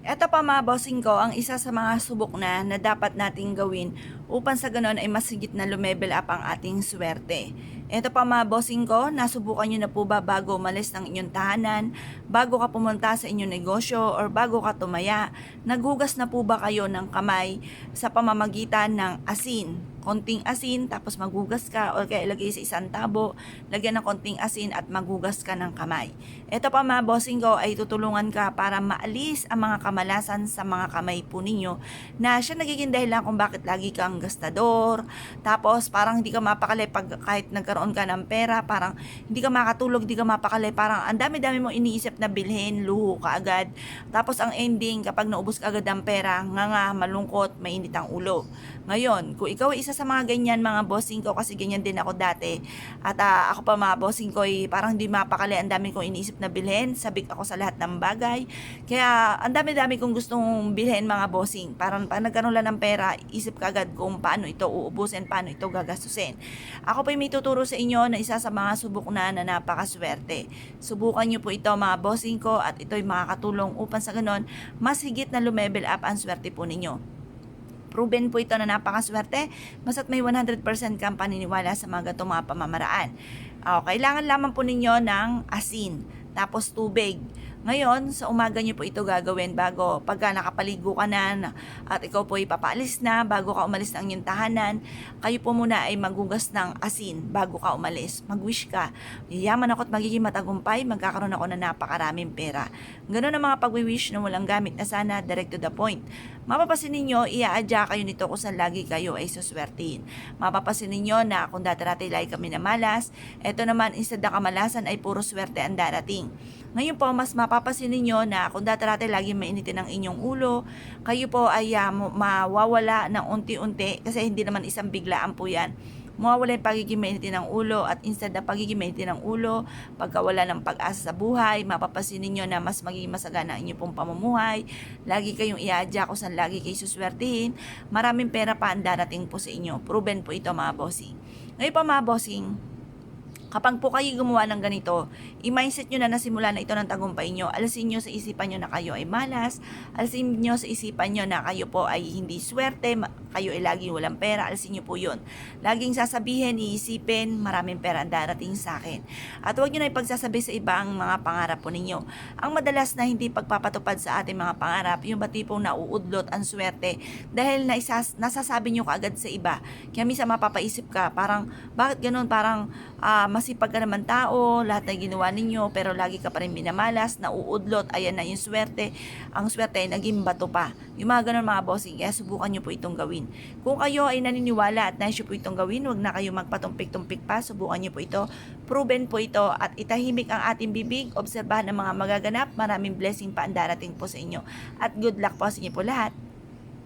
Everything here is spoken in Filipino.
Eto pa mga bossing ko, ang isa sa mga subok na dapat nating gawin upang sa ganon ay mas higit na lumevel up ang ating swerte. Eto pa mga bossing ko, nasubukan nyo na po ba bago umalis ng inyong tahanan, bago ka pumunta sa inyong negosyo, or bago ka tumaya, naghugas na po ba kayo ng kamay sa pamamagitan ng asin? Konting asin, tapos maghugas ka, o kaya ilagay sa isang tabo, lagyan ng konting asin at maghugas ka ng kamay. Ito pa mga bossing ko ay tutulungan ka para maalis ang mga kamalasan sa mga kamay po ninyo na siya nagiging dahilan kung bakit lagi kang gastador, tapos parang hindi ka mapakali pag kahit nagkaroon ka ng pera, parang hindi ka makatulog, hindi ka mapakali, parang ang dami-dami mong iniisip na bilhin, luho ka agad. Tapos ang ending, kapag naubos ka agad ang pera, nga malungkot, mainit ang ulo. Ngayon, kung ikaw ay isa sa mga ganyan mga bossing ko, kasi ganyan din ako dati, at ako pa mga bossing ko ay parang di mapakali, ang dami kong iniisip na bilhin, sabik ako sa lahat ng bagay, kaya ang dami-dami kong gustong bilhin mga bossing, parang pag nagkaroon lang ng pera, isip ka agad kung paano ito uubusin, paano ito gagastusin. Ako pa may tuturo sa inyo na isa sa mga subok na napakaswerte. Subukan nyo po ito mga bossing ko, at ito'y makakatulong upang sa ganon, mas higit na lumevel up ang swerte po ninyo. Proven po ito na napakaswerte, basta't may 100% kang paniniwala sa mga gatong mga pamamaraan. Kailangan lamang po ninyo ng asin, tapos tubig. Ngayon, sa umaga nyo po ito gagawin bago pagka nakapaligo ka na at ikaw po ay papaalis na, bago ka umalis ng inyong tahanan, kayo po muna ay maghugas ng asin bago ka umalis. Mag-wish ka, yayaman ako at magiging matagumpay, magkakaroon ako ng napakaraming pera. Ganun ang mga pag-wish na walang gamit na sana, direct to the point. Mapapasin ninyo, iaadya kayo nito kung saan lagi kayo ay suswertihin. Mapapasin ninyo na kung dati-dati lagi kami na malas, eto naman instead na kamalasan ay puro swerte ang darating. Ngayon po, mas mapapasin ninyo na kung dati-dati lagi mainitin ang inyong ulo, kayo po ay mawawala ng unti-unti, kasi hindi naman isang biglaan po yan. Mawawala yung pagiging mainitin ng ulo, at instead na pagiging mainitin ng ulo, pagkawala ng pag-asa sa buhay, mapapasin ninyo na mas magiging masagana ang inyong pong pamumuhay, lagi kayong iadya kung saan lagi kayo suswertihin, maraming pera pa ang darating po sa inyo. Proven po ito mga bossing. Ngayon pa mga bossing, kapag po kayo gumawa ng ganito, i-mindset nyo na nasimula na ito ng tagumpay nyo. Alisin nyo sa isipan nyo na kayo ay malas. Alisin nyo sa isipan nyo na kayo po ay hindi swerte. Kayo ay laging walang pera. Alisin nyo po yun. Laging sasabihin, iisipin, maraming pera ang darating sa akin. At huwag nyo na ipagsasabi sa iba ang mga pangarap po ninyo. Ang madalas na hindi pagpapatupad sa ating mga pangarap, yung ba tipong nauudlot ang swerte dahil nasasabi nyo kaagad sa iba. Kaya minsan mapapaisip ka, parang, bakit ganun? Parang, masipag ka naman tao, lahat na ginawa ninyo, pero lagi ka pa rin minamalas, nauudlot, ayan na yung swerte. Ang swerte ay naging bato pa. Yung mga ganun mga bossing, kaya subukan nyo po itong gawin. Kung kayo ay naniniwala at nais nyo po itong gawin, huwag na kayo magpatumpik-tumpik pa, subukan nyo po ito. Proven po ito, at itahimik ang ating bibig, obserbahan ang mga magaganap, maraming blessing pa ang darating po sa inyo. At good luck po sa inyo po lahat.